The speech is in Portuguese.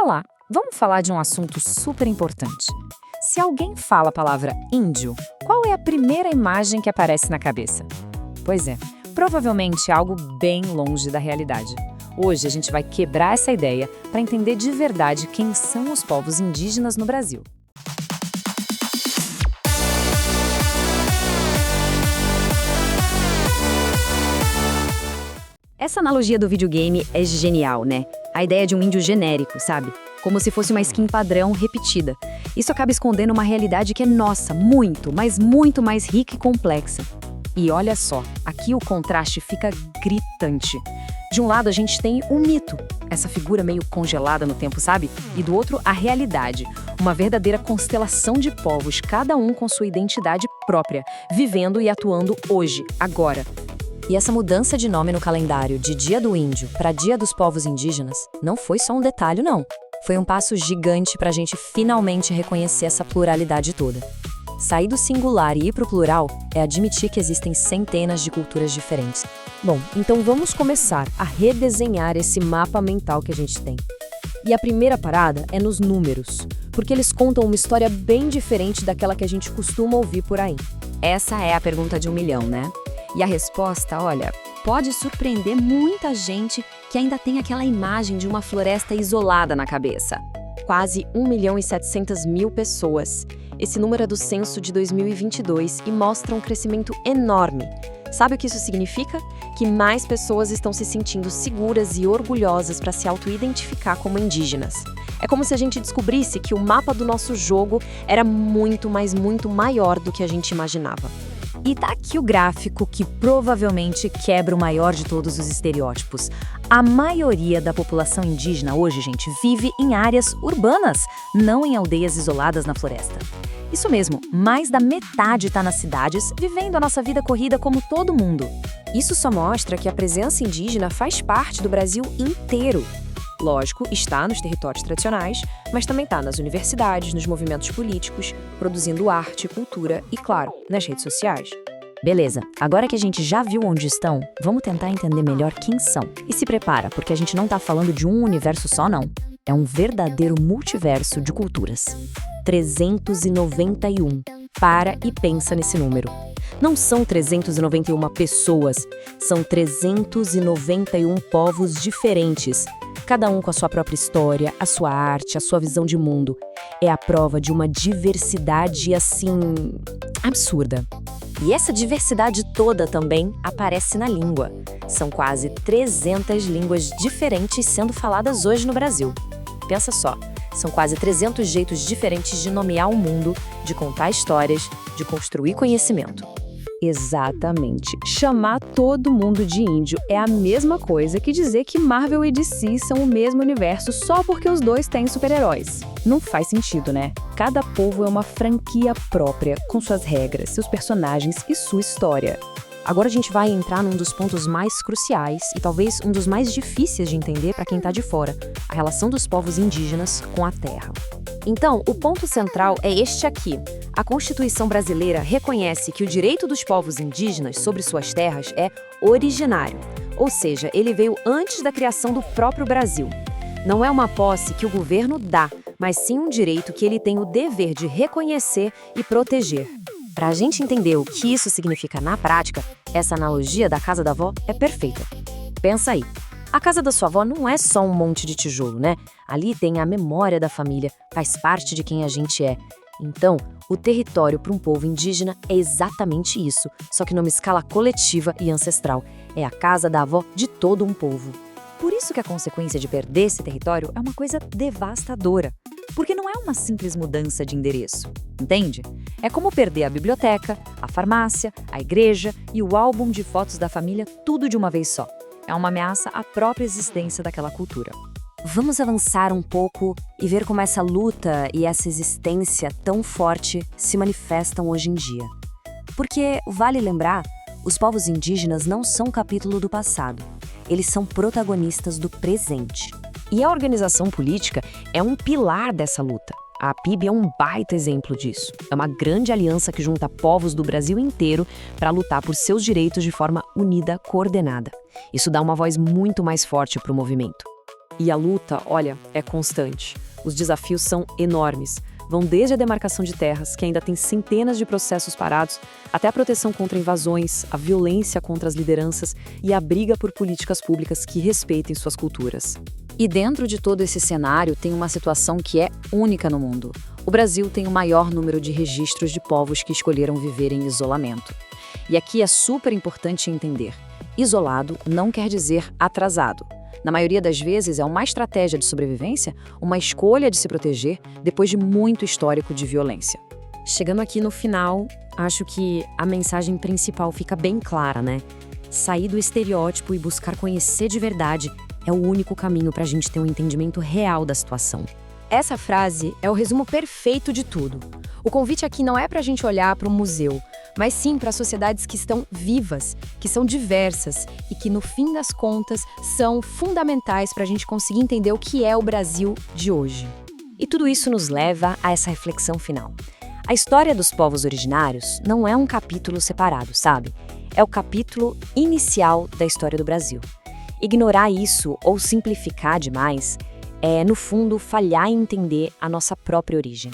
lá, vamos falar de um assunto super importante. Se alguém fala a palavra índio, qual é a primeira imagem que aparece na cabeça? Pois é, provavelmente algo bem longe da realidade. Hoje a gente vai quebrar essa ideia para entender de verdade quem são os povos indígenas no Brasil. Essa analogia do videogame é genial, né? A ideia de um índio genérico, sabe? Como se fosse uma skin padrão repetida. Isso acaba escondendo uma realidade que é nossa, muito, mas muito mais rica e complexa. E olha só, aqui o contraste fica gritante. De um lado a gente tem um mito, essa figura meio congelada no tempo, sabe? E do outro, a realidade, uma verdadeira constelação de povos, cada um com sua identidade própria, vivendo e atuando hoje, agora. E essa mudança de nome no calendário de Dia do Índio para Dia dos Povos Indígenas não foi só um detalhe, não. Foi um passo gigante para a gente finalmente reconhecer essa pluralidade toda. Sair do singular e ir para o plural é admitir que existem centenas de culturas diferentes. Bom, então vamos começar a redesenhar esse mapa mental que a gente tem. E a primeira parada é nos números, porque eles contam uma história bem diferente daquela que a gente costuma ouvir por aí. Essa é a pergunta de 1 milhão, né? E a resposta, olha, pode surpreender muita gente que ainda tem aquela imagem de uma floresta isolada na cabeça. Quase 1.700.000 pessoas. Esse número é do censo de 2022 e mostra um crescimento enorme. Sabe o que isso significa? Que mais pessoas estão se sentindo seguras e orgulhosas para se auto-identificar como indígenas. É como se a gente descobrisse que o mapa do nosso jogo era muito, mas muito maior do que a gente imaginava. E tá aqui o gráfico que provavelmente quebra o maior de todos os estereótipos. A maioria da população indígena hoje, gente, vive em áreas urbanas, não em aldeias isoladas na floresta. Isso mesmo, mais da metade está nas cidades, vivendo a nossa vida corrida como todo mundo. Isso só mostra que a presença indígena faz parte do Brasil inteiro. Lógico, está nos territórios tradicionais, mas também está nas universidades, nos movimentos políticos, produzindo arte, cultura e, claro, nas redes sociais. Beleza, agora que a gente já viu onde estão, vamos tentar entender melhor quem são. E se prepara, porque a gente não está falando de um universo só, não. É um verdadeiro multiverso de culturas. 391. Para e pensa nesse número. Não são 391 pessoas, são 391 povos diferentes. Cada um com a sua própria história, a sua arte, a sua visão de mundo. É a prova de uma diversidade, assim, absurda. E essa diversidade toda também aparece na língua. São quase 300 línguas diferentes sendo faladas hoje no Brasil. Pensa só, são quase 300 jeitos diferentes de nomear o mundo, de contar histórias, de construir conhecimento. Exatamente. Chamar todo mundo de índio é a mesma coisa que dizer que Marvel e DC são o mesmo universo só porque os dois têm super-heróis. Não faz sentido, né? Cada povo é uma franquia própria, com suas regras, seus personagens e sua história. Agora a gente vai entrar num dos pontos mais cruciais e talvez um dos mais difíceis de entender para quem está de fora, a relação dos povos indígenas com a terra. Então, o ponto central é este aqui. A Constituição brasileira reconhece que o direito dos povos indígenas sobre suas terras é originário, ou seja, ele veio antes da criação do próprio Brasil. Não é uma posse que o governo dá, mas sim um direito que ele tem o dever de reconhecer e proteger. Para a gente entender o que isso significa na prática, essa analogia da casa da avó é perfeita. Pensa aí. A casa da sua avó não é só um monte de tijolo, né? Ali tem a memória da família, faz parte de quem a gente é. Então, o território para um povo indígena é exatamente isso, só que numa escala coletiva e ancestral. É a casa da avó de todo um povo. Por isso que a consequência de perder esse território é uma coisa devastadora. Porque não é uma simples mudança de endereço, entende? É como perder a biblioteca, a farmácia, a igreja e o álbum de fotos da família, tudo de uma vez só. É uma ameaça à própria existência daquela cultura. Vamos avançar um pouco e ver como essa luta e essa existência tão forte se manifestam hoje em dia. Porque, vale lembrar, os povos indígenas não são capítulo do passado. Eles são protagonistas do presente. E a organização política é um pilar dessa luta. A PIB é um baita exemplo disso. É uma grande aliança que junta povos do Brasil inteiro para lutar por seus direitos de forma unida, coordenada. Isso dá uma voz muito mais forte para o movimento. E a luta, olha, é constante. Os desafios são enormes. Vão desde a demarcação de terras, que ainda tem centenas de processos parados, até a proteção contra invasões, a violência contra as lideranças e a briga por políticas públicas que respeitem suas culturas. E dentro de todo esse cenário tem uma situação que é única no mundo. O Brasil tem o maior número de registros de povos que escolheram viver em isolamento. E aqui é super importante entender: isolado não quer dizer atrasado. Na maioria das vezes é uma estratégia de sobrevivência, uma escolha de se proteger depois de muito histórico de violência. Chegando aqui no final, acho que a mensagem principal fica bem clara, né? Sair do estereótipo e buscar conhecer de verdade é o único caminho para a gente ter um entendimento real da situação. Essa frase é o resumo perfeito de tudo. O convite aqui não é para a gente olhar para um museu, mas sim para sociedades que estão vivas, que são diversas e que, no fim das contas, são fundamentais para a gente conseguir entender o que é o Brasil de hoje. E tudo isso nos leva a essa reflexão final. A história dos povos originários não é um capítulo separado, sabe? É o capítulo inicial da história do Brasil. Ignorar isso ou simplificar demais é, no fundo, falhar em entender a nossa própria origem.